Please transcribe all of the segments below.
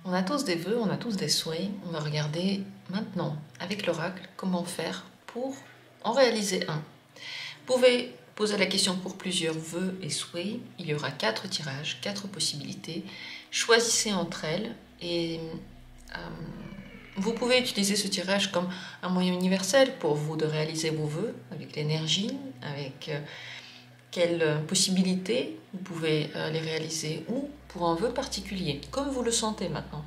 On a tous des vœux, on a tous des souhaits. On va regarder maintenant avec l'oracle comment faire pour en réaliser un. Vous pouvez poser la question pour plusieurs vœux et souhaits. Il y aura 4 tirages, 4 possibilités. Choisissez entre elles et vous pouvez utiliser ce tirage comme un moyen universel pour vous de réaliser vos vœux avec l'énergie, avec quelles possibilités vous pouvez les réaliser ou pour un vœu particulier, comme vous le sentez maintenant.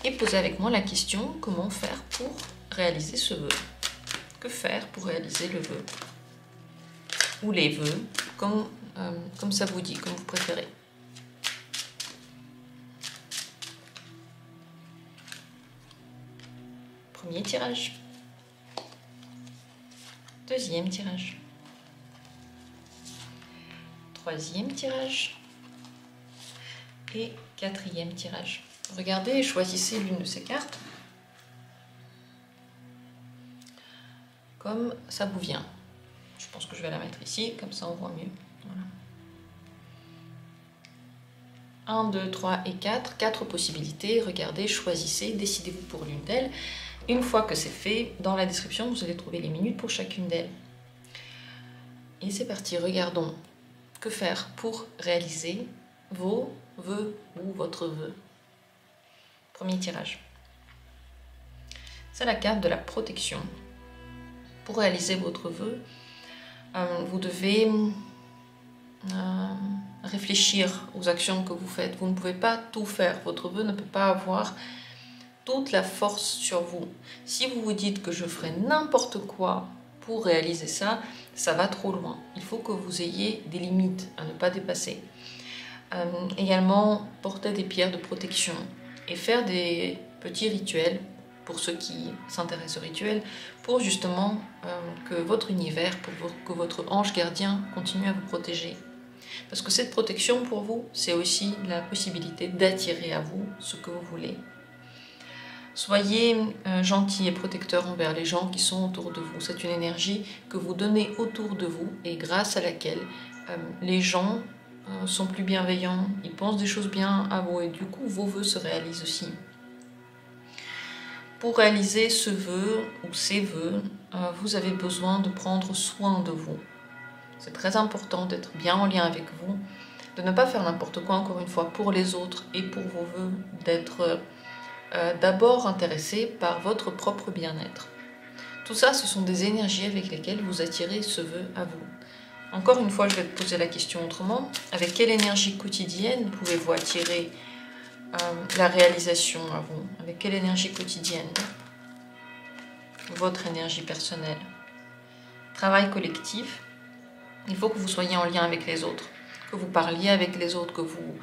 Et posez avec moi la question, comment faire pour réaliser ce vœu? Que faire pour réaliser le vœu? Ou les vœux, comme ça vous dit, comme vous préférez. Premier tirage. Deuxième tirage. Troisième tirage. Et quatrième tirage. Regardez et choisissez l'une de ces cartes comme ça vous vient. Je pense que je vais la mettre ici, comme ça on voit mieux. Voilà. 1, 2, 3 et 4. 4 possibilités. Regardez, choisissez, décidez-vous pour l'une d'elles. Une fois que c'est fait, dans la description, vous allez trouver les minutes pour chacune d'elles. Et c'est parti, regardons. Que faire pour réaliser vos vœux ou votre vœu? Premier tirage. C'est la carte de la protection. Pour réaliser votre vœu, vous devez réfléchir aux actions que vous faites. Vous ne pouvez pas tout faire. Votre vœu ne peut pas avoir toute la force sur vous. Si vous vous dites que je ferai n'importe quoi pour réaliser ça, ça va trop loin. Il faut que vous ayez des limites à ne pas dépasser. Également, porter des pierres de protection et faire des petits rituels, pour ceux qui s'intéressent aux rituels, pour justement que votre univers, que votre ange gardien continue à vous protéger. Parce que cette protection pour vous, c'est aussi la possibilité d'attirer à vous ce que vous voulez. Soyez gentil et protecteur envers les gens qui sont autour de vous. C'est une énergie que vous donnez autour de vous et grâce à laquelle les gens sont plus bienveillants, ils pensent des choses bien à vous et du coup vos vœux se réalisent aussi. Pour réaliser ce vœu ou ces vœux, vous avez besoin de prendre soin de vous. C'est très important d'être bien en lien avec vous, de ne pas faire n'importe quoi encore une fois pour les autres et pour vos vœux, d'être d'abord intéressé par votre propre bien-être. Tout ça, ce sont des énergies avec lesquelles vous attirez ce vœu à vous. Encore une fois, je vais te poser la question autrement. Avec quelle énergie quotidienne pouvez-vous attirer la réalisation à vous? Avec quelle énergie quotidienne? Votre énergie personnelle. Travail collectif. Il faut que vous soyez en lien avec les autres, que vous parliez avec les autres, que vous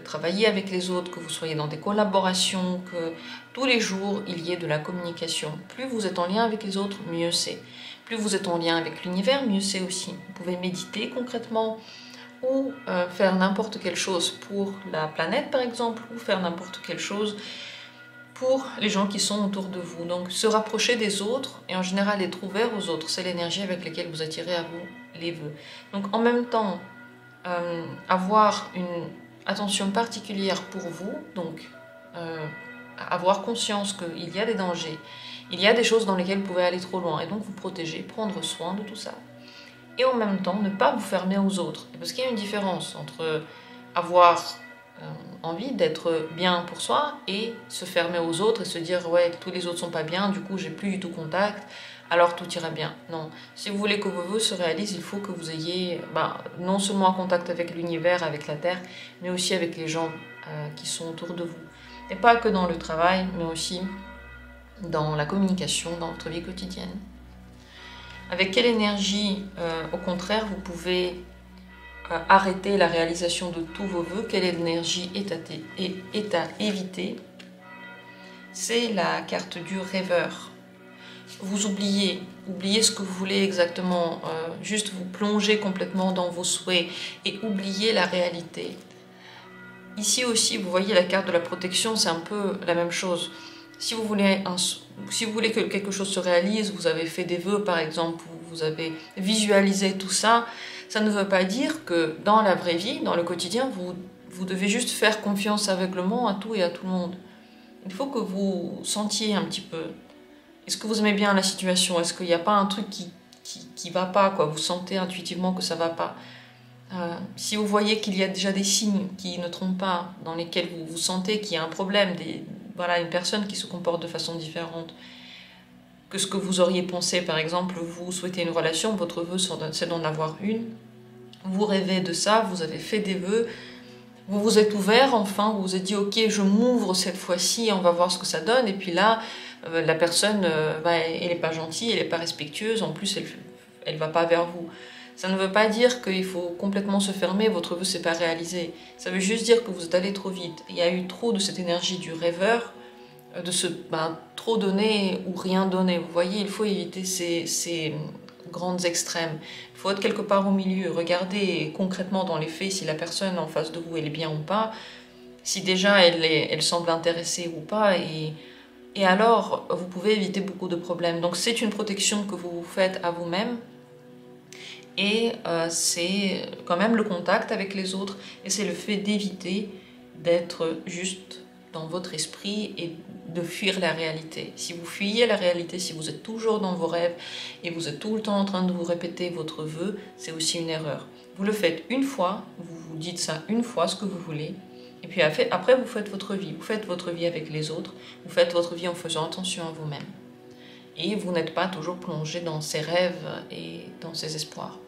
travaillez avec les autres, que vous soyez dans des collaborations, que tous les jours il y ait de la communication. Plus vous êtes en lien avec les autres, mieux c'est. Plus vous êtes en lien avec l'univers, mieux c'est aussi. Vous pouvez méditer concrètement ou faire n'importe quelle chose pour la planète par exemple, ou faire n'importe quelle chose pour les gens qui sont autour de vous. Donc se rapprocher des autres et en général être ouvert aux autres, c'est l'énergie avec laquelle vous attirez à vous les vœux. Donc en même temps, avoir une attention particulière pour vous, donc avoir conscience qu'il y a des dangers, il y a des choses dans lesquelles vous pouvez aller trop loin et donc vous protéger, prendre soin de tout ça. Et en même temps, ne pas vous fermer aux autres. Parce qu'il y a une différence entre avoir envie d'être bien pour soi et se fermer aux autres et se dire ouais, tous les autres sont pas bien, du coup j'ai plus du tout contact, alors tout ira bien. Non, si vous voulez que vos vœux se réalisent, il faut que vous ayez non seulement un contact avec l'univers, avec la terre, mais aussi avec les gens qui sont autour de vous. Et pas que dans le travail, mais aussi dans la communication, dans votre vie quotidienne. Avec quelle énergie, au contraire, vous pouvez arrêter la réalisation de tous vos vœux? Quelle énergie est à éviter? C'est la carte du rêveur. Vous oubliez ce que vous voulez exactement, juste vous plongez complètement dans vos souhaits et oubliez la réalité. Ici aussi, vous voyez la carte de la protection, c'est un peu la même chose. Si vous voulez que quelque chose se réalise, vous avez fait des vœux par exemple, vous avez visualisé tout ça, ça ne veut pas dire que dans la vraie vie, dans le quotidien, vous vous devez juste faire confiance aveuglement à tout et à tout le monde. Il faut que vous sentiez un petit peu. Est-ce que vous aimez bien la situation? Est-ce qu'il n'y a pas un truc qui va pas, quoi? Vous sentez intuitivement que ça va pas. Si vous voyez qu'il y a déjà des signes qui ne trompent pas, dans lesquels vous sentez qu'il y a un problème, voilà, une personne qui se comporte de façon différente que ce que vous auriez pensé, par exemple, vous souhaitez une relation, votre vœu c'est d'en avoir une, vous rêvez de ça, vous avez fait des vœux, vous vous êtes ouvert, enfin, vous vous êtes dit, ok, je m'ouvre cette fois-ci, on va voir ce que ça donne, et puis là, la personne, elle n'est pas gentille, elle n'est pas respectueuse, en plus, elle ne va pas vers vous. Ça ne veut pas dire qu'il faut complètement se fermer, votre vœu ne s'est pas réalisé. Ça veut juste dire que vous êtes allé trop vite. Il y a eu trop de cette énergie du rêveur, de se trop donner ou rien donner. Vous voyez, il faut éviter ces grandes extrêmes. Il faut être quelque part au milieu. Regardez concrètement dans les faits si la personne en face de vous elle est bien ou pas, si déjà elle semble intéressée ou pas, et alors vous pouvez éviter beaucoup de problèmes. Donc c'est une protection que vous faites à vous-même. Et c'est quand même le contact avec les autres, et c'est le fait d'éviter d'être juste dans votre esprit et de fuir la réalité. Si vous fuyez la réalité, si vous êtes toujours dans vos rêves et vous êtes tout le temps en train de vous répéter votre vœu, c'est aussi une erreur. Vous le faites une fois, vous vous dites ça une fois, ce que vous voulez, et puis après vous faites votre vie. Vous faites votre vie avec les autres, vous faites votre vie en faisant attention à vous-même. Et vous n'êtes pas toujours plongé dans ces rêves et dans ces espoirs.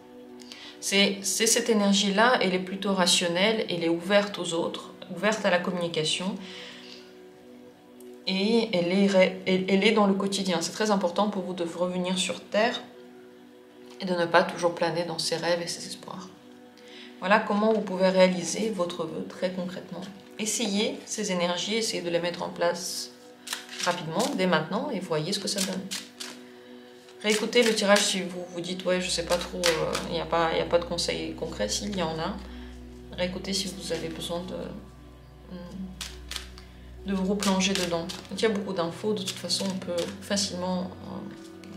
C'est cette énergie-là, elle est plutôt rationnelle, elle est ouverte aux autres, ouverte à la communication, et elle est dans le quotidien. C'est très important pour vous de revenir sur Terre et de ne pas toujours planer dans ces rêves et ces espoirs. Voilà comment vous pouvez réaliser votre vœu très concrètement. Essayez ces énergies, essayez de les mettre en place rapidement, dès maintenant, et voyez ce que ça donne. Réécoutez le tirage si vous vous dites ouais je sais pas trop, il n'y a pas de conseils concrets, s'il y en a. Réécoutez si vous avez besoin de vous replonger dedans. Il y a beaucoup d'infos, de toute façon on peut facilement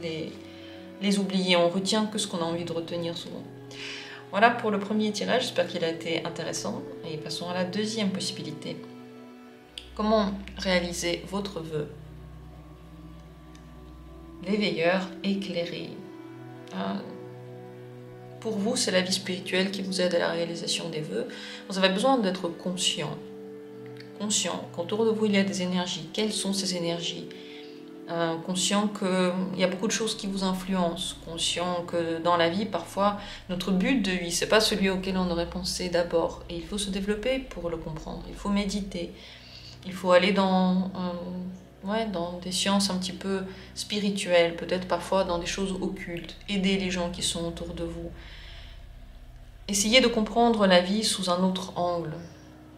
les oublier, on retient que ce qu'on a envie de retenir souvent. Voilà pour le premier tirage, j'espère qu'il a été intéressant, et passons à la deuxième possibilité. Comment réaliser votre vœu? L'éveilleur éclairé. Pour vous, c'est la vie spirituelle qui vous aide à la réalisation des vœux. Vous avez besoin d'être conscient. Conscient qu'autour de vous, il y a des énergies. Quelles sont ces énergies? Conscient qu'il y a beaucoup de choses qui vous influencent. Conscient que dans la vie, parfois, notre but de vie, c'est pas celui auquel on aurait pensé d'abord. Et il faut se développer pour le comprendre. Il faut méditer. Il faut aller dans des sciences un petit peu spirituelles, peut-être parfois dans des choses occultes, aider les gens qui sont autour de vous. Essayez de comprendre la vie sous un autre angle,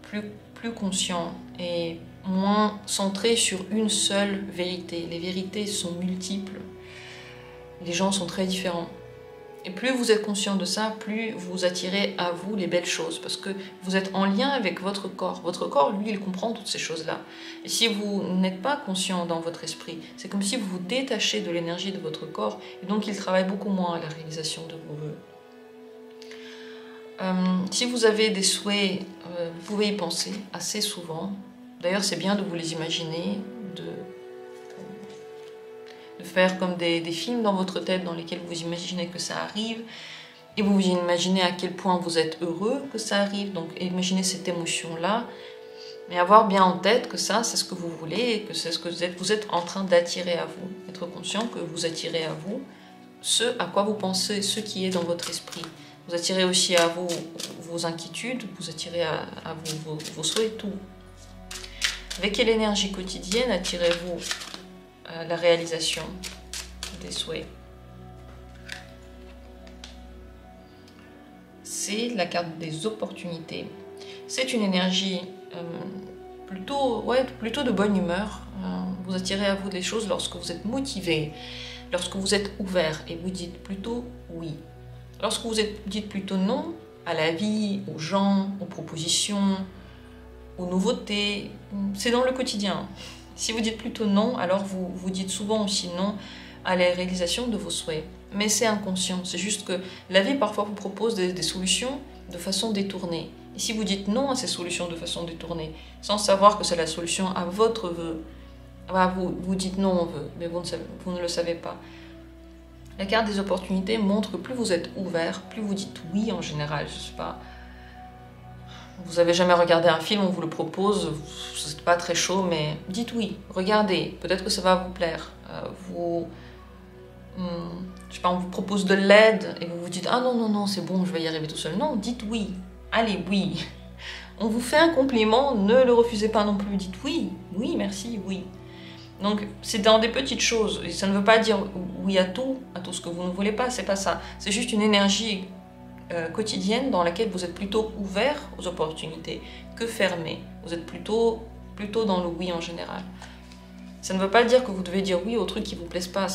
plus conscient et moins centré sur une seule vérité. Les vérités sont multiples, les gens sont très différents. Et plus vous êtes conscient de ça, plus vous attirez à vous les belles choses, parce que vous êtes en lien avec votre corps. Votre corps, lui, il comprend toutes ces choses-là. Et si vous n'êtes pas conscient dans votre esprit, c'est comme si vous vous détachez de l'énergie de votre corps, et donc il travaille beaucoup moins à la réalisation de vos vœux. Si vous avez des souhaits, vous pouvez y penser assez souvent. D'ailleurs, c'est bien de vous les imaginer, de faire comme des films dans votre tête dans lesquels vous imaginez que ça arrive, et vous vous imaginez à quel point vous êtes heureux que ça arrive, donc imaginez cette émotion-là, mais avoir bien en tête que ça, c'est ce que vous voulez, et que c'est ce que vous êtes en train d'attirer à vous. Être conscient que vous attirez à vous ce à quoi vous pensez, ce qui est dans votre esprit. Vous attirez aussi à vous vos inquiétudes, vous attirez à vous vos souhaits, tout. Avec quelle énergie quotidienne attirez-vous la réalisation des souhaits? C'est la carte des opportunités. C'est une énergie plutôt de bonne humeur. Vous attirez à vous des choses lorsque vous êtes motivé, lorsque vous êtes ouvert et vous dites plutôt oui. Lorsque vous dites plutôt non à la vie, aux gens, aux propositions, aux nouveautés, c'est dans le quotidien. Si vous dites plutôt non, alors vous dites souvent aussi non à la réalisation de vos souhaits. Mais c'est inconscient, c'est juste que la vie parfois vous propose des solutions de façon détournée. Et si vous dites non à ces solutions de façon détournée, sans savoir que c'est la solution à votre vœu, vous dites non au vœu, mais vous ne le savez pas. La carte des opportunités montre que plus vous êtes ouvert, plus vous dites oui en général. Je sais pas, vous avez jamais regardé un film, on vous le propose, vous n'êtes pas très chaud, mais dites oui, regardez, peut-être que ça va vous plaire. Je sais pas, on vous propose de l'aide et vous vous dites ah non, non, non, c'est bon, je vais y arriver tout seul. Non, dites oui, allez, oui. On vous fait un compliment, ne le refusez pas non plus, dites oui, oui, merci, oui. Donc, c'est dans des petites choses. Et ça ne veut pas dire oui à tout ce que vous ne voulez pas, c'est pas ça. C'est juste une énergie quotidienne dans laquelle vous êtes plutôt ouvert aux opportunités que fermé. Vous êtes plutôt dans le oui en général. Ça ne veut pas dire que vous devez dire oui aux trucs qui ne vous plaisent pas.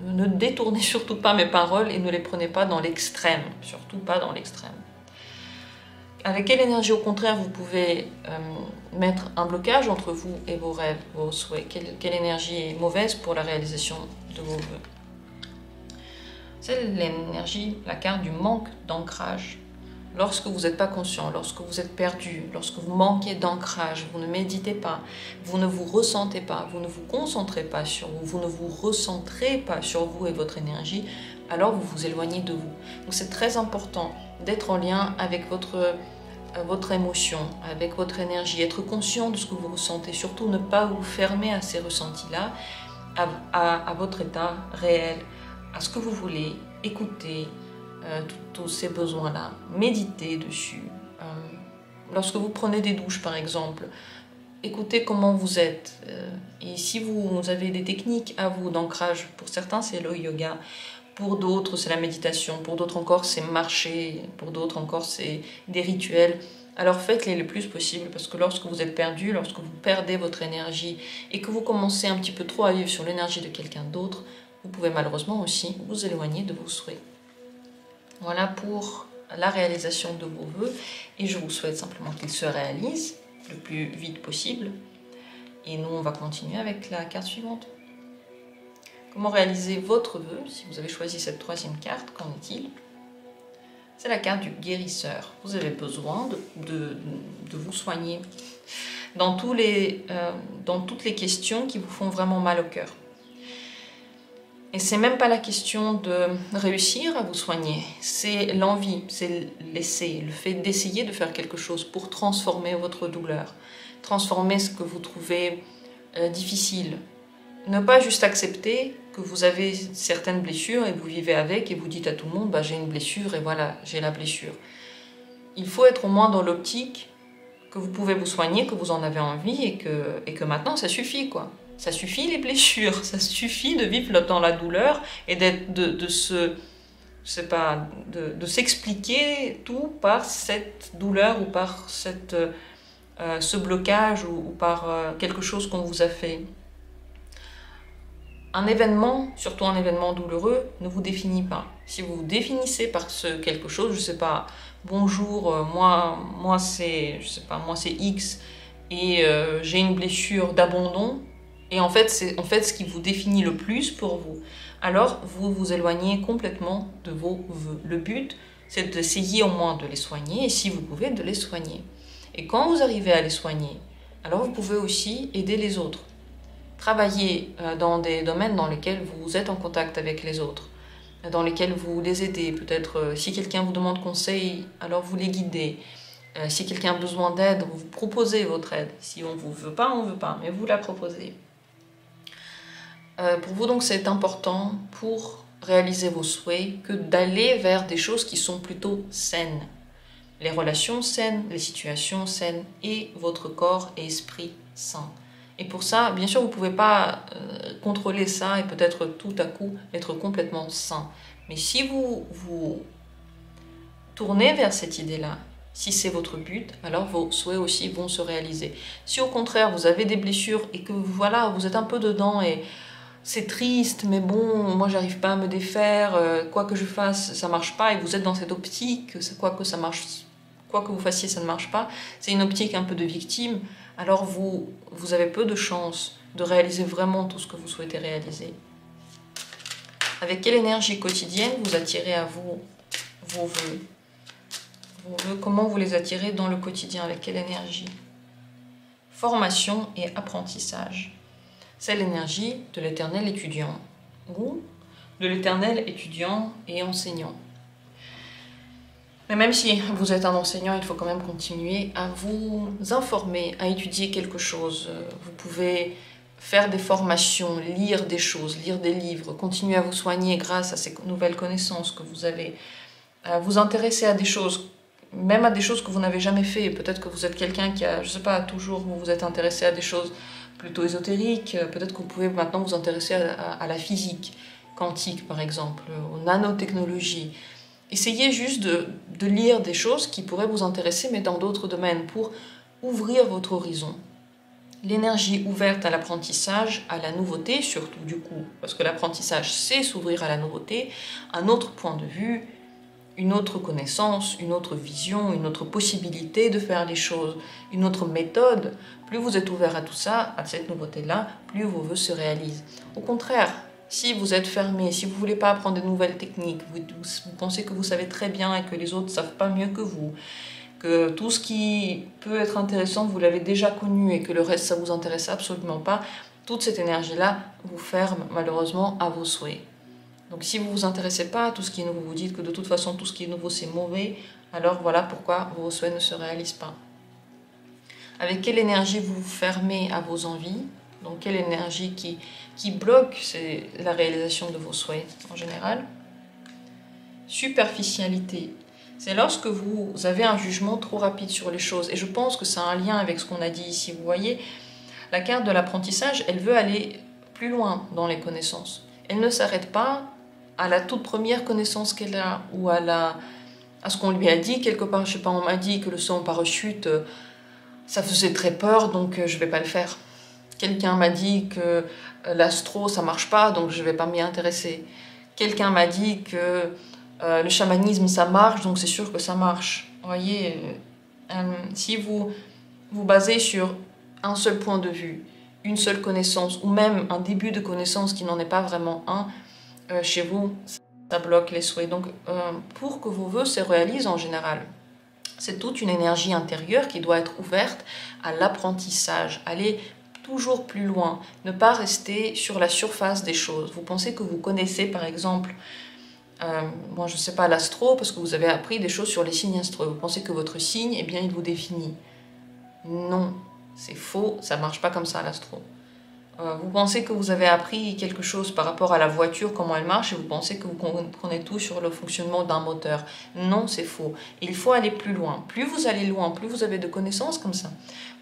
Ne détournez surtout pas mes paroles et ne les prenez pas dans l'extrême. Surtout pas dans l'extrême. Avec quelle énergie, au contraire, vous pouvez mettre un blocage entre vous et vos rêves, vos souhaits? Quelle énergie est mauvaise pour la réalisation de vos vœux? C'est l'énergie, la carte du manque d'ancrage. Lorsque vous n'êtes pas conscient, lorsque vous êtes perdu, lorsque vous manquez d'ancrage, vous ne méditez pas, vous ne vous ressentez pas, vous ne vous concentrez pas sur vous, vous ne vous recentrez pas sur vous et votre énergie, alors vous vous éloignez de vous. Donc c'est très important d'être en lien avec votre émotion, avec votre énergie, être conscient de ce que vous ressentez, surtout ne pas vous fermer à ces ressentis-là, à votre état réel, à ce que vous voulez, écouter tous ces besoins-là, méditez dessus. Lorsque vous prenez des douches par exemple, écoutez comment vous êtes. Et si vous avez des techniques à vous d'ancrage, pour certains c'est le yoga, pour d'autres c'est la méditation, pour d'autres encore c'est marcher, pour d'autres encore c'est des rituels. Alors faites-les le plus possible parce que lorsque vous êtes perdu, lorsque vous perdez votre énergie et que vous commencez un petit peu trop à vivre sur l'énergie de quelqu'un d'autre, vous pouvez malheureusement aussi vous éloigner de vos souhaits. Voilà pour la réalisation de vos vœux et je vous souhaite simplement qu'ils se réalisent le plus vite possible. Et nous, on va continuer avec la carte suivante. Comment réaliser votre vœu? Si vous avez choisi cette troisième carte, qu'en est-il? C'est la carte du guérisseur. Vous avez besoin de vous soigner dans toutes les questions qui vous font vraiment mal au cœur. Et c'est même pas la question de réussir à vous soigner, c'est l'envie, c'est l'essai, le fait d'essayer de faire quelque chose pour transformer votre douleur, transformer ce que vous trouvez difficile. Ne pas juste accepter que vous avez certaines blessures et vous vivez avec et vous dites à tout le monde bah, j'ai une blessure et voilà, j'ai la blessure. Il faut être au moins dans l'optique que vous pouvez vous soigner, que vous en avez envie et que maintenant ça suffit quoi. Ça suffit les blessures, ça suffit de vivre dans la douleur et de s'expliquer tout par cette douleur ou par ce blocage ou par quelque chose qu'on vous a fait. Un événement, surtout un événement douloureux, ne vous définit pas. Si vous vous définissez par quelque chose, je sais pas, bonjour, moi c'est X et j'ai une blessure d'abandon. Et en fait, c'est ce qui vous définit le plus pour vous. Alors, vous vous éloignez complètement de vos vœux. Le but, c'est d'essayer au moins de les soigner, et si vous pouvez, de les soigner. Et quand vous arrivez à les soigner, alors vous pouvez aussi aider les autres. Travailler dans des domaines dans lesquels vous êtes en contact avec les autres, dans lesquels vous les aidez. Peut-être, si quelqu'un vous demande conseil, alors vous les guidez. Si quelqu'un a besoin d'aide, vous proposez votre aide. Si on ne vous veut pas, on ne veut pas, mais vous la proposez. Pour vous, donc, c'est important pour réaliser vos souhaits que d'aller vers des choses qui sont plutôt saines. Les relations saines, les situations saines et votre corps et esprit sain. Et pour ça, bien sûr, vous ne pouvez pas contrôler ça et peut-être tout à coup être complètement sain. Mais si vous tournez vers cette idée-là, si c'est votre but, alors vos souhaits aussi vont se réaliser. Si au contraire, vous avez des blessures et que voilà, vous êtes un peu dedans et c'est triste, mais bon, moi j'arrive pas à me défaire, quoi que je fasse, ça marche pas, et vous êtes dans cette optique, quoi que vous fassiez, ça ne marche pas, c'est une optique un peu de victime, alors vous avez peu de chances de réaliser vraiment tout ce que vous souhaitez réaliser. Avec quelle énergie quotidienne vous attirez à vous vos vœux? vos vœux, comment vous les attirez dans le quotidien, avec quelle énergie? Formation et apprentissage. C'est l'énergie de l'éternel étudiant ou de l'éternel étudiant et enseignant. Mais même si vous êtes un enseignant, il faut quand même continuer à vous informer, à étudier quelque chose. Vous pouvez faire des formations, lire des choses, lire des livres, continuer à vous soigner grâce à ces nouvelles connaissances que vous avez, vous intéresser à des choses, même à des choses que vous n'avez jamais fait. Peut-être que vous êtes quelqu'un qui a, je sais pas, toujours vous vous êtes intéressé à des choses plutôt ésotériques. Peut-être que vous pouvez maintenant vous intéresser à la physique quantique, par exemple, aux nanotechnologies. Essayez juste de lire des choses qui pourraient vous intéresser, mais dans d'autres domaines, pour ouvrir votre horizon. L'énergie ouverte à l'apprentissage, à la nouveauté, surtout du coup, parce que l'apprentissage, c'est s'ouvrir à la nouveauté, un autre point de vue, une autre connaissance, une autre vision, une autre possibilité de faire les choses, une autre méthode. Plus vous êtes ouvert à tout ça, à cette nouveauté-là, plus vos vœux se réalisent. Au contraire, si vous êtes fermé, si vous ne voulez pas apprendre de nouvelles techniques, vous pensez que vous savez très bien et que les autres ne savent pas mieux que vous, que tout ce qui peut être intéressant, vous l'avez déjà connu et que le reste, ça ne vous intéresse absolument pas, toute cette énergie-là vous ferme malheureusement à vos souhaits. Donc si vous ne vous intéressez pas à tout ce qui est nouveau, vous dites que de toute façon tout ce qui est nouveau c'est mauvais, alors voilà pourquoi vos souhaits ne se réalisent pas. Avec quelle énergie vous vous fermez à vos envies? Donc quelle énergie qui bloque la réalisation de vos souhaits en général? Superficialité. C'est lorsque vous avez un jugement trop rapide sur les choses. Et je pense que ça a un lien avec ce qu'on a dit ici. Vous voyez, la carte de l'apprentissage, elle veut aller plus loin dans les connaissances. Elle ne s'arrête pas à la toute première connaissance qu'elle a ou à ce qu'on lui a dit quelque part. Je sais pas, on m'a dit que le saut en parachute, ça faisait très peur, donc je vais pas le faire. Quelqu'un m'a dit que l'astro, ça marche pas, donc je vais pas m'y intéresser. Quelqu'un m'a dit que le chamanisme, ça marche, donc c'est sûr que ça marche. Vous voyez, si vous vous basez sur un seul point de vue, une seule connaissance, ou même un début de connaissance qui n'en est pas vraiment un, chez vous, ça bloque les souhaits. Donc, pour que vos vœux se réalisent en général, c'est toute une énergie intérieure qui doit être ouverte à l'apprentissage, aller toujours plus loin, ne pas rester sur la surface des choses. Vous pensez que vous connaissez, par exemple, moi je ne sais pas, l'astro, parce que vous avez appris des choses sur les signes astro. Vous pensez que votre signe, eh bien, il vous définit. Non, c'est faux, ça ne marche pas comme ça l'astro. Vous pensez que vous avez appris quelque chose par rapport à la voiture, comment elle marche, et vous pensez que vous comprenez tout sur le fonctionnement d'un moteur. Non, c'est faux. Il faut aller plus loin. Plus vous allez loin, plus vous avez de connaissances comme ça,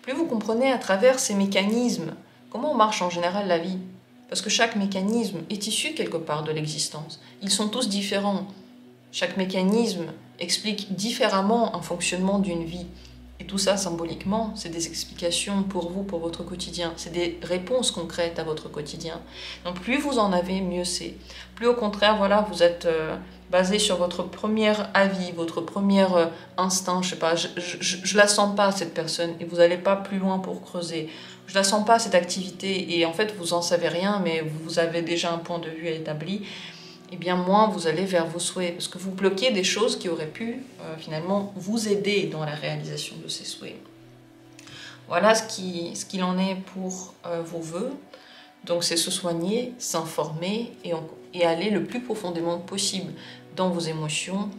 plus vous comprenez à travers ces mécanismes comment marche en général la vie. Parce que chaque mécanisme est issu quelque part de l'existence. Ils sont tous différents. Chaque mécanisme explique différemment un fonctionnement d'une vie. Et tout ça, symboliquement, c'est des explications pour vous, pour votre quotidien. C'est des réponses concrètes à votre quotidien. Donc plus vous en avez, mieux c'est. Plus au contraire, voilà, vous êtes basé sur votre premier avis, votre premier instinct, je sais pas, je la sens pas cette personne, et vous n'allez pas plus loin pour creuser. Je la sens pas cette activité, et en fait vous en savez rien, mais vous avez déjà un point de vue établi. Et bien moins vous allez vers vos souhaits, parce que vous bloquez des choses qui auraient pu finalement vous aider dans la réalisation de ces souhaits. Voilà ce qu'il en est pour vos vœux. Donc c'est se soigner, s'informer et aller le plus profondément possible dans vos émotions,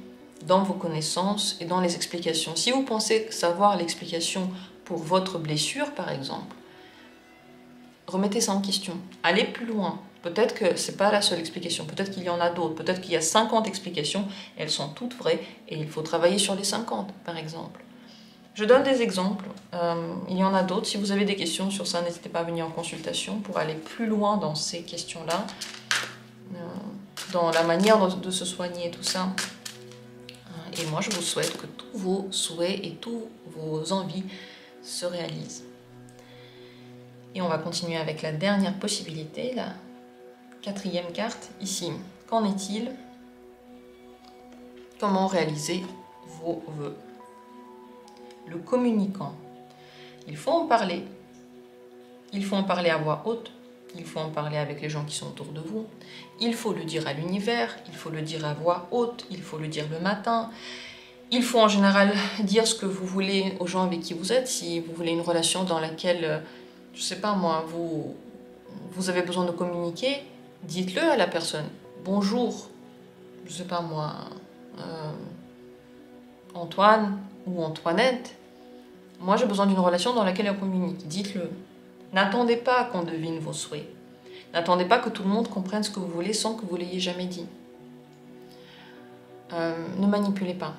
dans vos connaissances et dans les explications. Si vous pensez savoir l'explication pour votre blessure par exemple, remettez ça en question, allez plus loin. Peut-être que ce n'est pas la seule explication, peut-être qu'il y en a d'autres, peut-être qu'il y a 50 explications, et elles sont toutes vraies, et il faut travailler sur les 50, par exemple. Je donne des exemples, il y en a d'autres. Si vous avez des questions sur ça, n'hésitez pas à venir en consultation pour aller plus loin dans ces questions-là, dans la manière de se soigner et tout ça. Et moi, je vous souhaite que tous vos souhaits et tous vos envies se réalisent. Et on va continuer avec la dernière possibilité, la 4e carte, ici. Qu'en est-il? Comment réaliser vos vœux? Le communicant. Il faut en parler. Il faut en parler à voix haute. Il faut en parler avec les gens qui sont autour de vous. Il faut le dire à l'univers. Il faut le dire à voix haute. Il faut le dire le matin. Il faut en général dire ce que vous voulez aux gens avec qui vous êtes. Si vous voulez une relation dans laquelle, je sais pas moi, vous avez besoin de communiquer, dites-le à la personne. Bonjour, je sais pas moi, Antoine ou Antoinette. Moi j'ai besoin d'une relation dans laquelle on communique. Dites-le. N'attendez pas qu'on devine vos souhaits. N'attendez pas que tout le monde comprenne ce que vous voulez sans que vous l'ayez jamais dit. Ne manipulez pas.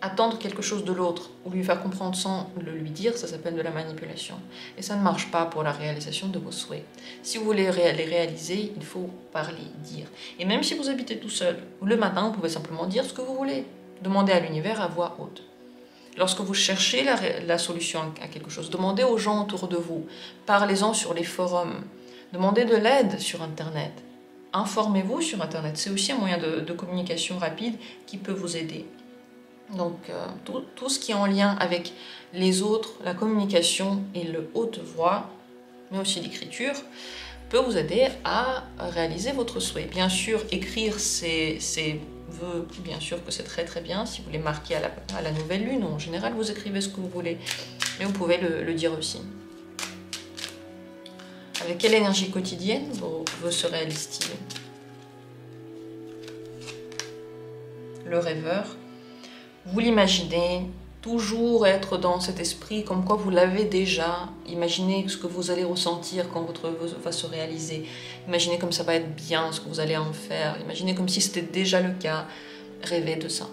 Attendre quelque chose de l'autre ou lui faire comprendre sans le lui dire, ça s'appelle de la manipulation. Et ça ne marche pas pour la réalisation de vos souhaits. Si vous voulez les réaliser, il faut parler, dire. Et même si vous habitez tout seul, le matin, vous pouvez simplement dire ce que vous voulez. Demandez à l'univers à voix haute. Lorsque vous cherchez la solution à quelque chose, demandez aux gens autour de vous. Parlez-en sur les forums. Demandez de l'aide sur Internet. Informez-vous sur Internet. C'est aussi un moyen de communication rapide qui peut vous aider. Donc, tout ce qui est en lien avec les autres, la communication et le haute voix, mais aussi l'écriture, peut vous aider à réaliser votre souhait. Bien sûr, écrire ses vœux, bien sûr que c'est très très bien. Si vous les marquez à la nouvelle lune, en général, vous écrivez ce que vous voulez. Mais vous pouvez le dire aussi. Avec quelle énergie quotidienne vos vœux se réalisent-ils? Le rêveur. Vous l'imaginez, toujours être dans cet esprit comme quoi vous l'avez déjà. Imaginez ce que vous allez ressentir quand votre vœu va se réaliser. Imaginez comme ça va être bien, ce que vous allez en faire. Imaginez comme si c'était déjà le cas. Rêvez de ça.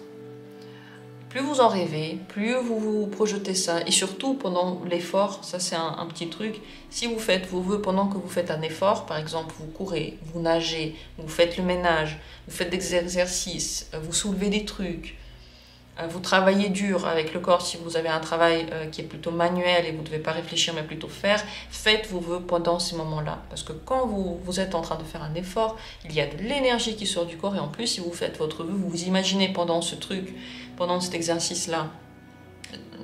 Plus vous en rêvez, plus vous vous projetez ça. Et surtout pendant l'effort, ça c'est un petit truc. Si vous faites vos vœux pendant que vous faites un effort, par exemple vous courez, vous nagez, vous faites le ménage, vous faites des exercices, vous soulevez des trucs, vous travaillez dur avec le corps si vous avez un travail qui est plutôt manuel et vous ne devez pas réfléchir mais plutôt faire, faites vos vœux pendant ces moments-là. Parce que quand vous êtes en train de faire un effort, il y a de l'énergie qui sort du corps et en plus si vous faites votre vœu, vous vous imaginez pendant ce truc, pendant cet exercice-là,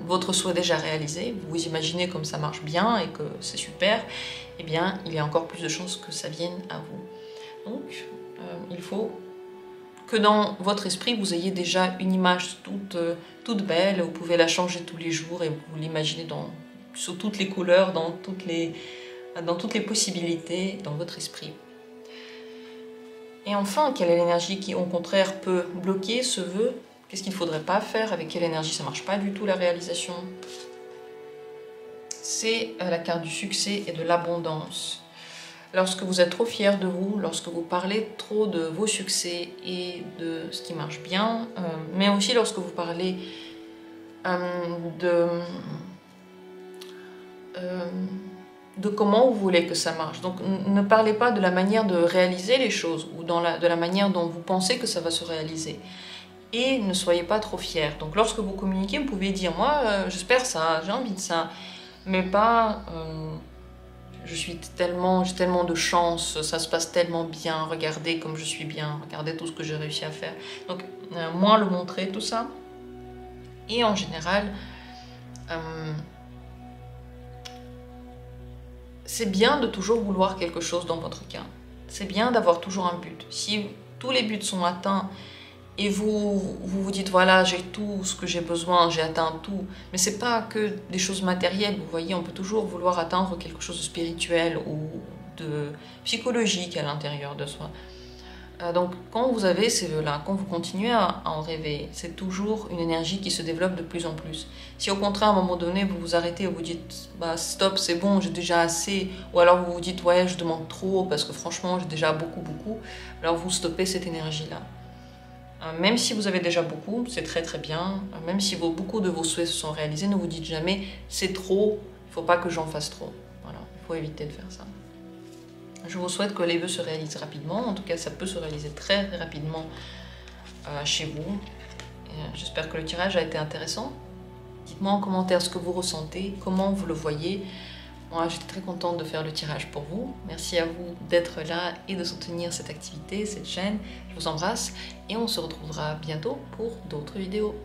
votre souhait déjà réalisé, vous vous imaginez comme ça marche bien et que c'est super, eh bien il y a encore plus de chances que ça vienne à vous. Donc il faut que dans votre esprit, vous ayez déjà une image toute belle, vous pouvez la changer tous les jours et vous l'imaginez sous toutes les couleurs, dans toutes les possibilités dans votre esprit. Et enfin, quelle est l'énergie qui, au contraire, peut bloquer ce vœu? Qu'est-ce qu'il ne faudrait pas faire? Avec quelle énergie ça ne marche pas du tout la réalisation? C'est la carte du succès et de l'abondance. Lorsque vous êtes trop fier de vous, lorsque vous parlez trop de vos succès et de ce qui marche bien, mais aussi lorsque vous parlez de comment vous voulez que ça marche. Donc ne parlez pas de la manière de réaliser les choses ou de la manière dont vous pensez que ça va se réaliser. Et ne soyez pas trop fiers. Donc lorsque vous communiquez, vous pouvez dire « moi j'espère ça, j'ai envie de ça », mais pas j'ai tellement de chance, ça se passe tellement bien, regardez comme je suis bien, regardez tout ce que j'ai réussi à faire. Donc moins le montrer, tout ça. Et en général, c'est bien de toujours vouloir quelque chose dans votre cas. C'est bien d'avoir toujours un but. Si tous les buts sont atteints et vous dites voilà, j'ai tout ce que j'ai besoin, j'ai atteint tout, mais c'est pas que des choses matérielles, vous voyez, on peut toujours vouloir atteindre quelque chose de spirituel ou de psychologique à l'intérieur de soi. Donc quand vous avez ces vœux-là, quand vous continuez à en rêver, c'est toujours une énergie qui se développe de plus en plus. Si au contraire à un moment donné vous vous arrêtez et vous dites bah stop, c'est bon, j'ai déjà assez, ou alors vous vous dites ouais je demande trop parce que franchement j'ai déjà beaucoup, alors vous stoppez cette énergie-là. Même si vous avez déjà beaucoup, c'est très très bien. Même si beaucoup de vos souhaits se sont réalisés, ne vous dites jamais c'est trop, il ne faut pas que j'en fasse trop. Voilà, il faut éviter de faire ça. Je vous souhaite que les vœux se réalisent rapidement. En tout cas, ça peut se réaliser très rapidement chez vous. J'espère que le tirage a été intéressant. Dites-moi en commentaire ce que vous ressentez, comment vous le voyez. Moi, j'étais très contente de faire le tirage pour vous. Merci à vous d'être là et de soutenir cette activité, cette chaîne. Je vous embrasse et on se retrouvera bientôt pour d'autres vidéos.